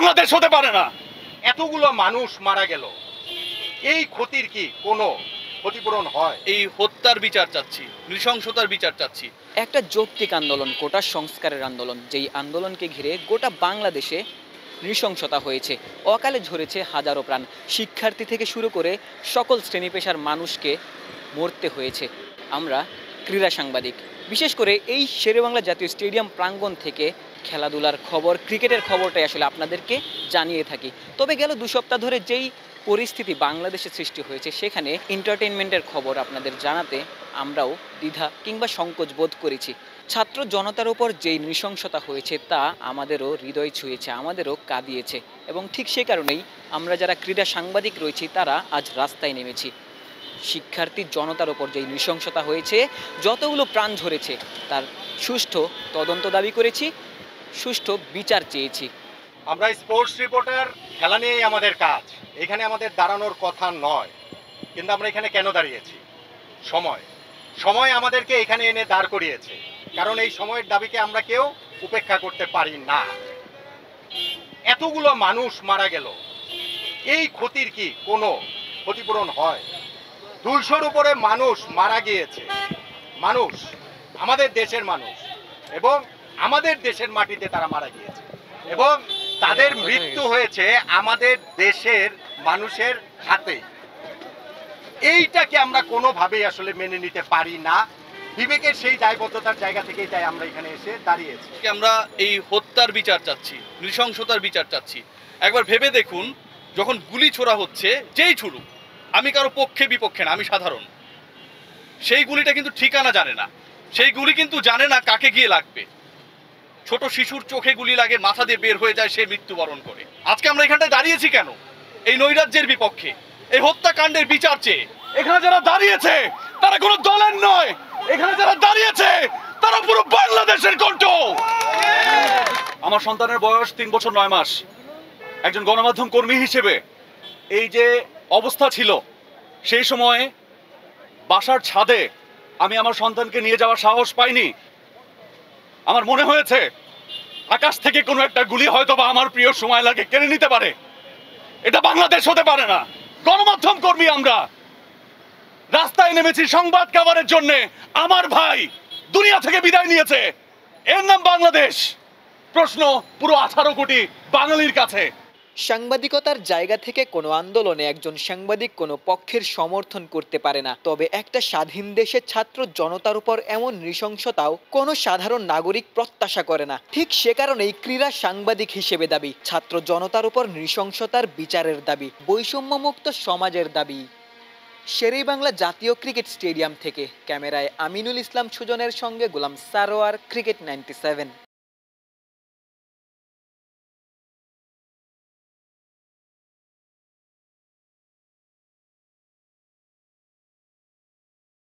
বাংলাদেশ হতে পারে না। এতগুলো মানুষ মারা গেল, এই ক্ষতির কি কোনো ক্ষতিপূরণ হয়? এই হত্যার বিচার চাচ্ছি, নৃশংসতার বিচার চাচ্ছি। একটা যৌক্তিক আন্দোলন, কোটা সংস্কারের আন্দোলন, যেই আন্দোলনকে ঘিরে গোটা বাংলাদেশে নৃশংসতা হয়েছে, অকালে ঝরেছে হাজারো প্রাণ, শিক্ষার্থী থেকে শুরু করে সকল শ্রেণী পেশার মানুষকে মরতে হয়েছে। আমরা ক্রীড়া সাংবাদিক, বিশেষ করে এই শেরেবাংলা জাতীয় স্টেডিয়াম প্রাঙ্গণ থেকে খেলাধুলার খবর, ক্রিকেটের খবরটাই আসলে আপনাদেরকে জানিয়ে থাকি। তবে গেল 2 সপ্তাহ ধরে যেই পরিস্থিতি বাংলাদেশে সৃষ্টি হয়েছে, সেখানে এন্টারটেইনমেন্টের খবর আপনাদের জানাতে আমরাও দ্বিধা কিংবা সংকোচ বোধ করেছি। ছাত্র জনতার উপর যেই নৃশংসতা হয়েছে তা আমাদেরও হৃদয় ছুঁয়েছে, আমাদেরও কাঁদিয়েছে, এবং ঠিক সে কারণেই আমরা যারা ক্রীড়া সাংবাদিক রয়েছি তারা আজ রাস্তায় নেমেছি। শিক্ষার্থী জনতার ওপর যেই নৃশংসতা হয়েছে, যতগুলো প্রাণ ঝরেছে, তার সুষ্ঠু তদন্ত দাবি করেছি, সুষ্ঠু বিচার চেয়েছি। আমরা স্পোর্টস রিপোর্টার, খেলা নিয়েই আমাদের কাজ, এখানে আমাদের দাঁড়ানোর কথা নয়। কিন্তু আমরা এখানে কেন দাঁড়িয়েছি? সময় আমাদেরকে এখানে এনে দাঁড় করিয়েছে, কারণ এই সময়ের দাবিকে আমরা কেউ উপেক্ষা করতে পারি না। এতগুলো মানুষ মারা গেল, এই ক্ষতির কি কোনো ক্ষতিপূরণ হয়? 200-র উপরে মানুষ মারা গিয়েছে, মানুষ, আমাদের দেশের মানুষ, এবং আমাদের দেশের মাটিতে তারা মারা গিয়েছে, এবং তাদের মৃত্যু হয়েছে আমাদের দেশের মানুষের হাতে। এইটাকে আমরা কোনোভাবেই আসলে মেনে নিতে পারি না। বিবেকের সেই দায়বদ্ধতার জায়গা থেকেই তাই আমরা এখানে এসে দাঁড়িয়েছি। আমরা এই হত্যার বিচার চাচ্ছি, নৃশংসতার বিচার চাচ্ছি। একবার ভেবে দেখুন, যখন গুলি ছোড়া হচ্ছে, যেই ছুড়ুক, আমি কারো পক্ষে বিপক্ষে না, আমি সাধারণ, সেই গুলিটা কিন্তু ঠিকানা জানে না, সেই গুলি কিন্তু জানে না কাকে গিয়ে লাগবে। ছোট শিশুর চোখে গুলি লাগে, মাথা দিয়ে বের হয়ে যায়, সে মৃত্যুবরণ করে। আজকে আমরা এখানটায় দাঁড়িয়েছি কেন? এই নৈরাজ্যের বিপক্ষে, এই হত্যাকাণ্ডের বিচার চেয়ে। এখানে যারা দাঁড়িয়েছে তারা কোনো দলের নয়, এখানে যারা দাঁড়িয়েছে তারা পুরো বাংলাদেশের কণ্ঠ। আমার সন্তানের বয়স 3 বছর 9 মাস। একজন গণমাধ্যম কর্মী হিসেবে এই যে অবস্থা ছিল, সেই সময়ে বাসার ছাদে আমি আমার সন্তানকে নিয়ে যাওয়ার সাহস পাইনি। আমার মনে হয়েছে আকাশ থেকে কোনো একটা গুলি হয়তো বা আমার প্রিয় সময় লাগে কেড়ে নিতে পারে। এটা বাংলাদেশ হতে পারে না। গণমাধ্যম কর্মী আমরা, রাস্তায় নেমেছি সংবাদ কাভারের জন্য। আমার ভাই দুনিয়া থেকে বিদায় নিয়েছে, এর নাম বাংলাদেশ। প্রশ্ন পুরো 18 কোটি বাঙালির কাছে। সাংবাদিকতার জায়গা থেকে কোনো আন্দোলনে একজন সাংবাদিক কোনো পক্ষের সমর্থন করতে পারে না, তবে একটা স্বাধীন দেশে ছাত্র জনতার উপর এমন নৃশংসতাও কোনো সাধারণ নাগরিক প্রত্যাশা করে না। ঠিক সে কারণেই ক্রীড়া সাংবাদিক হিসেবে দাবি, ছাত্র জনতার উপর নৃশংসতার বিচারের দাবি, বৈষম্যমুক্ত সমাজের দাবি। শেরেবাংলা জাতীয় ক্রিকেট স্টেডিয়াম থেকে ক্যামেরায় আমিনুল ইসলাম সুজনের সঙ্গে গোলাম সারোয়ার, ক্রিকেট 97।